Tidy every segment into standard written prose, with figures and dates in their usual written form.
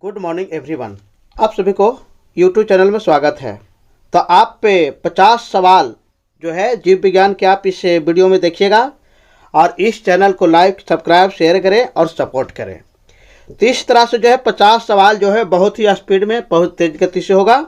Good morning everyone. आप सभी को यूट्यूब चैनल में स्वागत है। तो आप पे 50 सवाल जो है जीव विज्ञान के आप इस वीडियो में देखिएगा और इस चैनल को लाइक सब्सक्राइब शेयर करें और सपोर्ट करें। तो इस तरह से जो है 50 सवाल जो है बहुत ही स्पीड में बहुत तेज गति से होगा।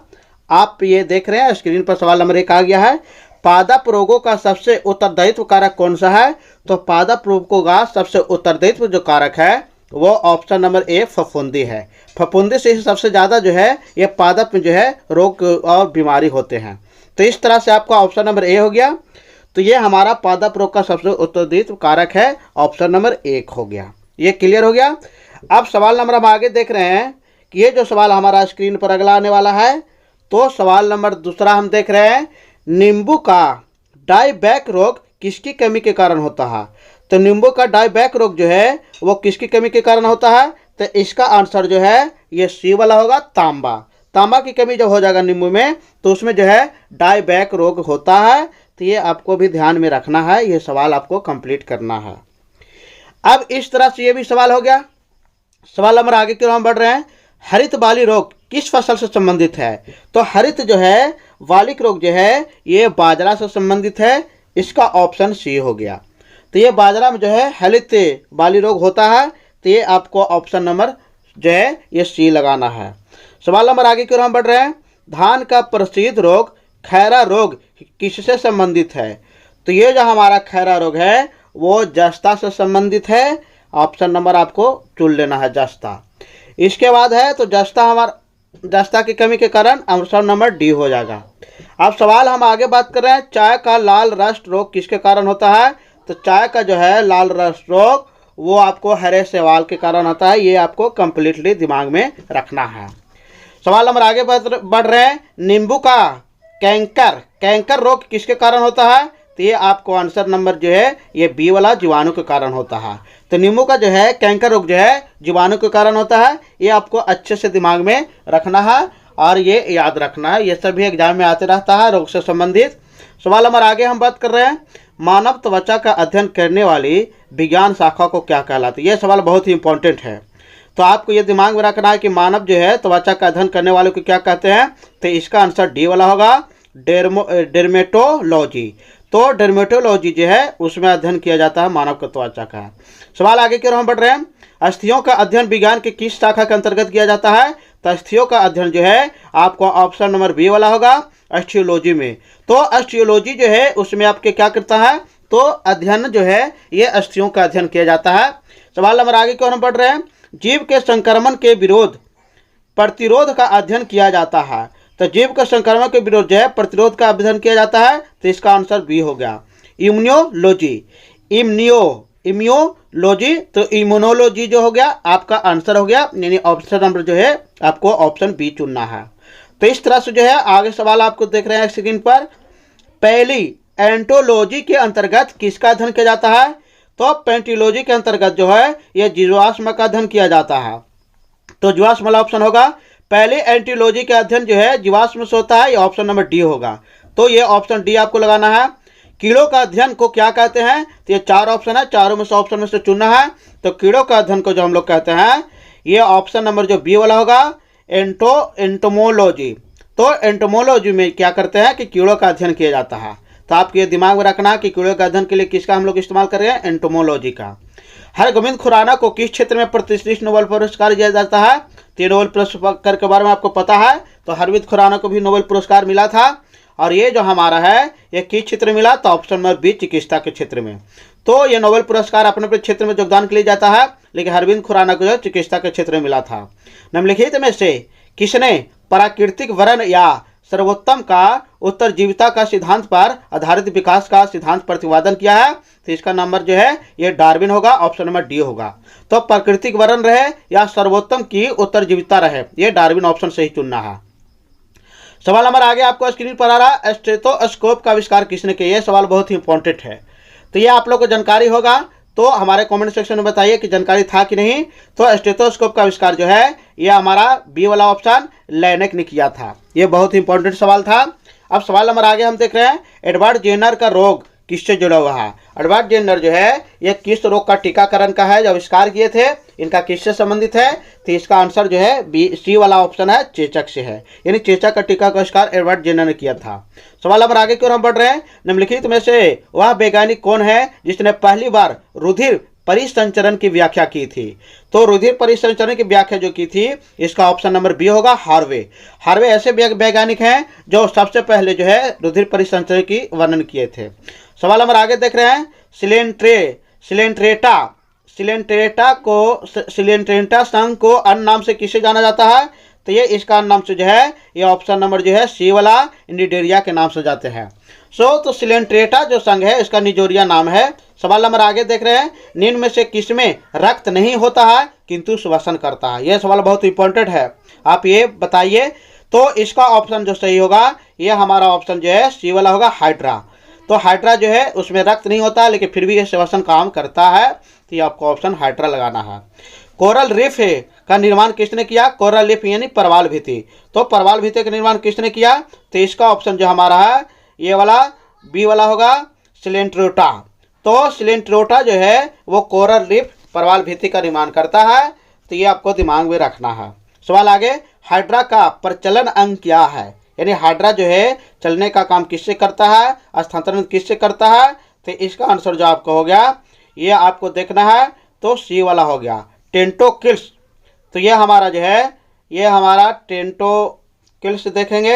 आप ये देख रहे हैं स्क्रीन पर सवाल नंबर 1 आ गया है। पादप रोगों का सबसे उत्तरदायित्व कारक कौन सा है? तो पादप रोगों का सबसे उत्तरदायित्व जो कारक है वो ऑप्शन नंबर ए फफूंदी है। फफूंदी से सबसे ज़्यादा जो है ये पादप में जो है रोग और बीमारी होते हैं। तो इस तरह से आपका ऑप्शन नंबर ए हो गया। तो ये हमारा पादप रोग का सबसे उत्तरदायित्व कारक है, ऑप्शन नंबर 1 हो गया। ये क्लियर हो गया। अब सवाल नंबर हम आगे देख रहे हैं कि ये जो सवाल हमारा स्क्रीन पर अगला आने वाला है, तो सवाल नंबर 2 हम देख रहे हैं, नींबू का डाईबैक रोग किसकी कमी के कारण होता है? तो नींबू का डाईबैक रोग जो है वो किसकी कमी के कारण होता है? तो इसका आंसर जो है ये सी वाला होगा, तांबा। तांबा की कमी जब हो जाएगा नींबू में तो उसमें जो है डाईबैक रोग होता है। तो ये आपको भी ध्यान में रखना है, ये सवाल आपको कंप्लीट करना है। अब इस तरह से ये भी सवाल हो गया। सवाल नंबर आगे की ओर हम बढ़ रहे हैं, हरित बाली रोग किस फसल से संबंधित है? तो हरित जो है वालिक रोग जो है ये बाजरा से संबंधित है, इसका ऑप्शन सी हो गया। तो ये बाजरा में जो है हरित बाली रोग होता है, तो ये आपको ऑप्शन नंबर जो है ये सी लगाना है। सवाल नंबर आगे की ओर हम बढ़ रहे हैं, धान का प्रसिद्ध रोग खैरा रोग किससे संबंधित है? तो ये जो हमारा खैरा रोग है वो जस्ता से संबंधित है, ऑप्शन नंबर आपको चुन लेना है, जस्ता। इसके बाद है तो जस्ता की कमी के कारण ऑप्शन नंबर डी हो जाएगा। अब सवाल हम आगे बात कर रहे हैं, चाय का लाल रस्ट रोग किसके कारण होता है? तो चाय का जो है लाल रस्ट रोग वो आपको हरे शैवाल के कारण होता है, ये आपको कंप्लीटली दिमाग में रखना है। सवाल नंबर आगे बढ़ रहे हैं, नींबू का कैंकर रोग किसके कारण होता है? तो ये आपको आंसर नंबर जो है ये बी वाला जीवाणु के कारण होता है। तो नींबू का जो है कैंकर रोग जो है जीवाणु के कारण होता है, ये आपको अच्छे से दिमाग में रखना है और ये याद रखना है, ये सभी एग्जाम में आते रहता है रोग से संबंधित। सवाल नंबर आगे हम बात कर रहे हैं, मानव त्वचा का अध्ययन करने वाली विज्ञान शाखा को क्या कहलाती है? ये सवाल बहुत ही इंपॉर्टेंट है, तो आपको ये दिमाग में रखना है कि मानव जो है त्वचा का अध्ययन करने वाले को क्या कहते हैं? तो इसका आंसर डी वाला होगा, डेर्मेटोलॉजी। तो डेर्मेटोलॉजी जो है उसमें अध्ययन किया जाता है मानव का त्वचा का। सवाल आगे की ओर हम बढ़ रहे हैं, अस्थियों का अध्ययन विज्ञान के किस शाखा के अंतर्गत किया जाता है? तो अस्थियों का अध्ययन जो है आपको ऑप्शन नंबर बी वाला होगा, अस्थियोलॉजी में। तो अस्थियोलॉजी जो है उसमें आपके क्या करता है? तो अध्ययन जो है ये अस्थियों का अध्ययन किया जाता है। सवाल नंबर आगे की ओर हम बढ़ रहे हैं, जीव के संक्रमण के विरोध प्रतिरोध का अध्ययन किया जाता है। तो जीव के संक्रमण के विरोध जो है प्रतिरोध का अध्ययन किया जाता है, तो इसका आंसर बी हो गया, इम्यूनोलॉजी। इम्यूनोलॉजी, तो इम्यूनोलॉजी जो हो गया आपका आंसर हो गया, यानी ऑप्शन नंबर जो है आपको ऑप्शन बी चुनना है। तो इस तरह से जो है आगे सवाल आपको देख रहे हैं स्क्रीन पर, पहली एंटोलॉजी के अंतर्गत किसका अध्ययन किया जाता है? तो पेंटिलॉजी के अंतर्गत जो है ये जीवाश्म का अध्ययन किया जाता है। तो जीवाश्म वाला ऑप्शन होगा। पहले एंटीलॉजी का अध्ययन जो है जीवाश्म से होता है, ये ऑप्शन नंबर डी होगा। तो ये ऑप्शन डी आपको लगाना है। कीड़ों का अध्ययन को क्या कहते हैं? तो ये 4 ऑप्शन है, चारों में से ऑप्शन में से चुनना है। तो कीड़ों का अध्ययन को जो हम लोग कहते हैं ये ऑप्शन नंबर जो बी वाला होगा, एंटोमोलॉजी। तो एंटोमोलॉजी में क्या करते हैं कि कीड़ों का अध्ययन किया जाता है। तो आपको ये दिमाग में रखना कि कीड़ों का अध्ययन के लिए किसका हम लोग इस्तेमाल कर रहे हैं? एंटोमोलॉजी का। हरगोविंद खुराना को किस क्षेत्र में प्रतिष्ठित नोबेल पुरस्कार दिया जाता है? तो नोबेल पुरस्कार के बारे में आपको पता है, तो हरगोविंद खुराना को भी नोबेल पुरस्कार मिला था। और ये जो हमारा है ये किस क्षेत्र में मिला? तो ऑप्शन नंबर बी, चिकित्सा के क्षेत्र में। तो ये नोबेल पुरस्कार अपने अपने क्षेत्र में योगदान के लिए जाता है, लेकिन हरगोविंद खुराना को जो चिकित्सा के क्षेत्र में मिला था। निम्नलिखित में से किसने प्राकृतिक वर्ण या सर्वोत्तम का उत्तरजीविता का सिद्धांत पर आधारित विकास का सिद्धांत प्रतिपादन किया है? तो इसका नंबर जो है ये डार्विन होगा, ऑप्शन नंबर डी होगा। तो प्राकृतिक वर्ण रहे या सर्वोत्तम की उत्तरजीविता रहे, ये डार्विन ऑप्शन सही चुनना है। सवाल नंबर आगे आपको स्क्रीन पर आ रहा है, स्टेथोस्कोप का आविष्कार किसने किया? ये सवाल बहुत ही इंपॉर्टेंट है, तो ये आप लोग को जानकारी होगा, तो हमारे कमेंट सेक्शन में बताइए कि जानकारी था कि नहीं। तो स्टेथोस्कोप का आविष्कार जो है ये हमारा बी वाला ऑप्शन लैनेक ने किया था। ये बहुत ही इंपॉर्टेंट सवाल था। अब सवाल नंबर आगे हम देख रहे हैं, एडवर्ड जेनर का रोग किससे जुड़ा हुआ है? एडवर्ड जेनर जो है ये किस रोग का टीकाकरण का है जो आविष्कार किए थे, इनका किससे संबंधित है? तो इसका आंसर जो है बी सी वाला ऑप्शन है, चेचक से है। यानी चेचक का टीका का आविष्कार एडवर्ड जेनर ने किया था। सवाल नंबर आगे की ओर हम बढ़ रहे हैं। निम्नलिखित में से वह वैज्ञानिक कौन है जिसने पहली बार रुधिर परिसंचरण की व्याख्या की थी? तो रुधिर परिसंचरण की व्याख्या जो की थी इसका ऑप्शन नंबर बी होगा, हार्वे। हार्वे ऐसे वैज्ञानिक हैं जो सबसे पहले जो है रुधिर परिसंचरण की वर्णन किए थे। सवाल नंबर आगे देख रहे हैं। सिलेंट्रेटा संघ को अन्य नाम से किसे जाना जाता है? तो ये इसका नाम से जो है ये ऑप्शन नंबर जो है सी वाला निडेरिया के नाम से जाते हैं। तो सिलेंट्रेटा जो संघ है इसका निजोरिया नाम है। सवाल नंबर आगे देख रहे हैं। निम्न में से किसमें रक्त नहीं होता है किंतु श्वसन करता है? यह सवाल बहुत इंपॉर्टेंट है, आप ये बताइए। तो इसका ऑप्शन जो सही होगा ये हमारा ऑप्शन जो है सी वाला होगा, हाइड्रा। तो हाइड्रा जो है उसमें रक्त नहीं होता लेकिन फिर भी ये श्वसन काम करता है, तो ये आपको ऑप्शन हाइड्रा लगाना है। कोरल रीफ का निर्माण किसने किया? कोरल रीफ यानी परवाल भित्ति। तो परवाल भित्ति का निर्माण किसने किया? तो इसका ऑप्शन जो हमारा है ये वाला बी वाला होगा, सिलेंट्रोटा। तो सिलेंट्रोटा जो है वो कोरल रीफ परवाल भित्ति का निर्माण करता है, तो ये आपको दिमाग में रखना है। सवाल आगे। हाइड्रा का प्रचलन अंग क्या है? यानी हाइड्रा जो है चलने का काम किससे करता है, स्थानांतरण किससे करता है? तो इसका आंसर जो आपको हो गया ये आपको देखना है, तो सी वाला हो गया, टेंटोकिल्स। तो ये हमारा जो है ये हमारा टेंटोकिल्स देखेंगे।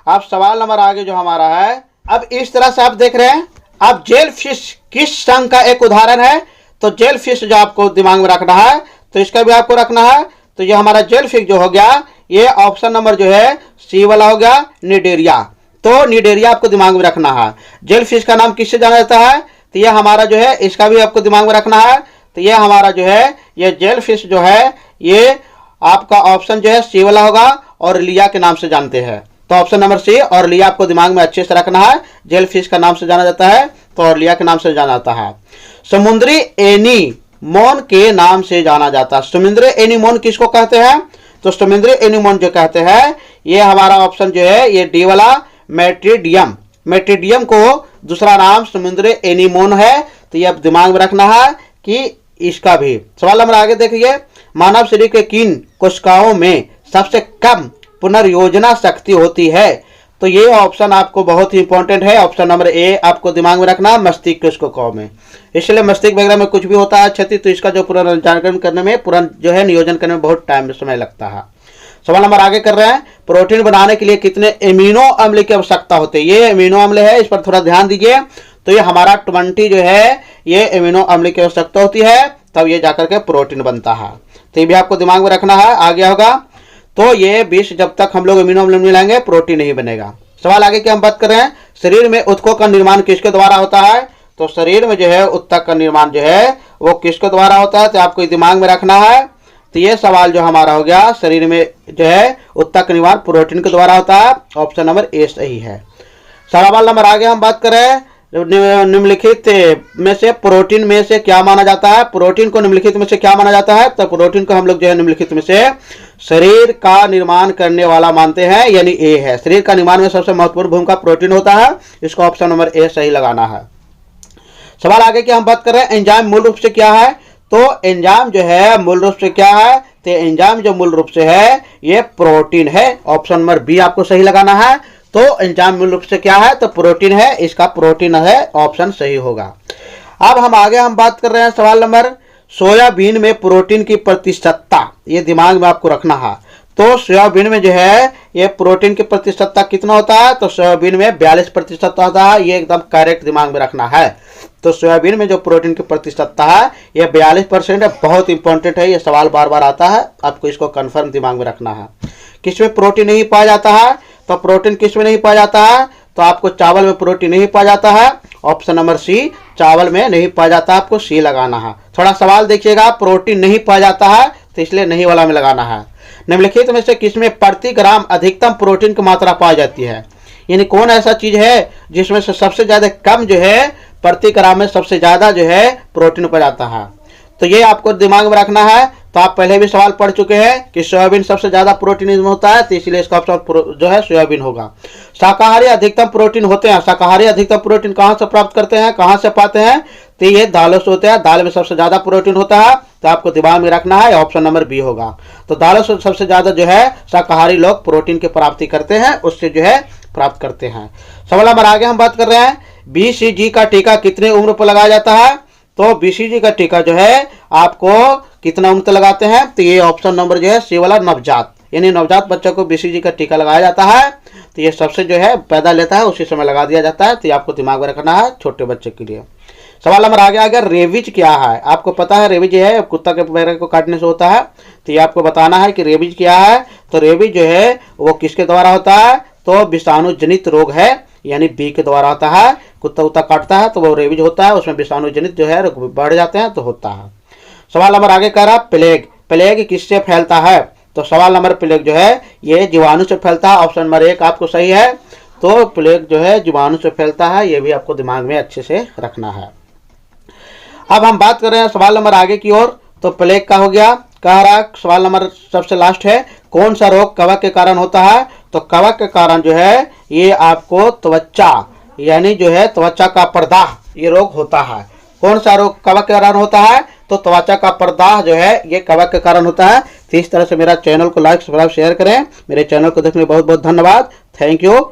अब सवाल नंबर आगे जो हमारा है, अब इस तरह से आप देख रहे हैं। अब जेल फिश किस संघ का एक उदाहरण है? तो जेल फिश जो आपको दिमाग में रखना है, तो इसका भी आपको रखना है। तो ये हमारा जेल फिश जो हो गया ये ऑप्शन नंबर जो है सी वाला हो गया, निडेरिया। तो निडेरिया आपको दिमाग में रखना है। जेल फिश का नाम किससे जाना जाता है? तो ये हमारा जो है इसका भी आपको दिमाग में रखना है। तो ये हमारा जो है ये जेल फिश जो है ये आपका ऑप्शन जो है सी वाला होगा, और लिया के नाम से जानते हैं। तो ऑप्शन नंबर सी और लिया आपको दिमाग में अच्छे से रखना है। जेल फिश का नाम से जाना जाता है, तो और लिया के नाम से जाना जाता है। समुद्री एनीमोन के नाम से जाना जाता है। समुद्री एनीमोन किसको कहते हैं? तो समुद्री एनीमोन जो कहते हैं ये हमारा ऑप्शन जो है ये डी वाला, मेट्रिडियम। मेट्रिडियम को दूसरा नाम समुद्री एनीमोन है, तो ये आप दिमाग में रखना है कि इसका भी। सवाल नंबर आगे देखिए। मानव शरीर के किन कोशिकाओं में सबसे कम पुनर्योजना शक्ति होती है? तो ये ऑप्शन आपको बहुत ही इंपॉर्टेंट है। ऑप्शन नंबर ए आपको दिमाग में रखना, मस्तिष्क कोशिकाओं में। इसलिए मस्तिष्क वगैरह में कुछ भी होता है क्षति, तो इसका जो पुनर्जागरण करने में जो है नियोजन करने में बहुत टाइम समय लगता है। सवाल नंबर आगे कर रहे हैं। प्रोटीन बनाने के लिए कितने एमिनो अम्ल की आवश्यकता होती है? ये एमिनो अम्ल है, इस पर थोड़ा ध्यान दीजिए। तो ये हमारा 20 जो है ये एमिनो अम्ल की आवश्यकता होती है, तब ये जाकर के प्रोटीन बनता है। तो ये भी आपको दिमाग में रखना है। आगे होगा तो ये 20 जब तक हम लोग एमिनो अम्ल मिलाएंगे प्रोटीन नहीं बनेगा। सवाल आगे की हम बात कर रहे हैं। शरीर में ऊतकों का निर्माण किसके द्वारा होता है? तो शरीर में जो है ऊतक का निर्माण जो है वो किसके द्वारा होता है? तो आपको दिमाग में रखना है। तो ये सवाल जो हमारा हो गया, शरीर में जो है ऊतक का निर्माण प्रोटीन के द्वारा होता है। ऑप्शन नंबर ए सही है। सवाल नंबर आगे हम बात कर रहे हैं। निम्नलिखित में से प्रोटीन में से क्या माना जाता है? प्रोटीन को निम्नलिखित में से क्या माना जाता है? तो प्रोटीन को हम लोग जो है निम्नलिखित में से शरीर का निर्माण करने वाला मानते हैं, यानी ए है। शरीर का निर्माण में सबसे महत्वपूर्ण भूमिका प्रोटीन होता है, इसको ऑप्शन नंबर ए सही लगाना है। सवाल आगे की हम बात कर रहे हैं। एंजाइम मूल रूप से क्या है? तो एंजाइम जो है मूल रूप से क्या है? तो एंजाइम जो मूल रूप से है ये प्रोटीन है। ऑप्शन नंबर बी आपको सही लगाना है। तो एंजाइम मूल रूप से क्या है? तो प्रोटीन है, इसका प्रोटीन है, ऑप्शन सही होगा। अब हम आगे हम बात कर रहे हैं सवाल नंबर। सोयाबीन में प्रोटीन की प्रतिशतता, ये दिमाग में आपको रखना है। तो सोयाबीन में जो है ये प्रोटीन की प्रतिशतता कितना होता है? तो सोयाबीन में 42% होता है, ये एकदम करेक्ट दिमाग में रखना है। तो सोयाबीन में जो प्रोटीन की प्रतिशतता है ये 42% है। बहुत इंपॉर्टेंट है, ये सवाल बार बार आता है, आपको इसको कंफर्म दिमाग में रखना है। किसमें प्रोटीन नहीं पाया जाता है? तो प्रोटीन किसमें नहीं पाया जाता है? तो आपको चावल में प्रोटीन नहीं पाया जाता है। ऑप्शन नंबर सी, चावल में नहीं पाया जाता, आपको सी लगाना है। थोड़ा सवाल देखिएगा, प्रोटीन नहीं पाया जाता है तो इसलिए नहीं वाला में लगाना है। निम्नलिखित में से किसमें प्रति ग्राम अधिकतम प्रोटीन की मात्रा पाई जाती है? यानी कौन ऐसा चीज है जिसमें से सबसे ज्यादा कम जो है प्रति ग्राम में सबसे ज्यादा जो है प्रोटीन पाया जाता है? तो ये आपको दिमाग में रखना है। तो आप पहले भी सवाल पढ़ चुके हैं कि सोयाबीन सबसे ज्यादा प्रोटीन इसमें होता है, तो इसलिए इसका ऑप्शन जो है सोयाबीन होगा। शाकाहारी अधिकतम प्रोटीन होते हैं। शाकाहारी अधिकतम प्रोटीन कहाँ से प्राप्त करते हैं, कहाँ से पाते हैं, तो ये दालों से होते हैं। दाल में सबसे ज्यादा प्रोटीन होता है, तो आपको दिमाग में रखना है ऑप्शन नंबर बी होगा। तो दालों से सबसे ज्यादा जो है शाकाहारी लोग प्रोटीन की प्राप्ति करते हैं, उससे जो है प्राप्त करते हैं। सवाल नंबर आगे हम बात कर रहे हैं, बीसीजी का टीका कितनी उम्र पर लगाया जाता है। तो बीसीजी का टीका जो है आपको कितना उम्र तक लगाते हैं, तो ये ऑप्शन नंबर जो है सी वाला, नवजात, यानी नवजात बच्चों को बीसीजी का टीका लगाया जाता है। तो ये सबसे जो है पैदा लेता है उसी समय लगा दिया जाता है। तो ये आपको दिमाग में रखना है छोटे बच्चे के लिए। सवाल नंबर आगे आ गया, रेबीज क्या है। आपको पता है रेबीज है कुत्ता के पैर को काटने से होता है। तो ये आपको बताना है कि रेबीज क्या है। तो रेबीज जो है वो किसके द्वारा होता है, तो विषाणु जनित रोग है, यानी बी के द्वारा होता है। कुत्ता उत्ता काटता है तो वो रेबीज होता है, उसमें विषाणु जनित जो है बढ़ जाते हैं तो होता है। सवाल नंबर आगे कह रहा, प्लेग, प्लेग किससे फैलता है। तो सवाल नंबर प्लेग जो है ये जीवाणु से फैलता है। ऑप्शन नंबर 1 आपको सही है। तो प्लेग जो है जीवाणु से फैलता है, ये भी आपको दिमाग में अच्छे से रखना है। अब हम बात कर रहे हैं सवाल नंबर आगे की ओर। तो प्लेग का हो गया। कह रहा सवाल नंबर सबसे लास्ट है, कौन सा रोग कवक के कारण होता है। तो कवक के कारण जो है ये आपको त्वचा, यानी जो है त्वचा का प्रदाह, ये रोग होता है। कौन सा रोग कवक के कारण होता है, तो त्वचा का प्रदाह जो है ये कवक के कारण होता है। तो इस तरह से मेरा चैनल को लाइक सब्सक्राइब शेयर करें। मेरे चैनल को देखने में बहुत बहुत धन्यवाद। Thank you.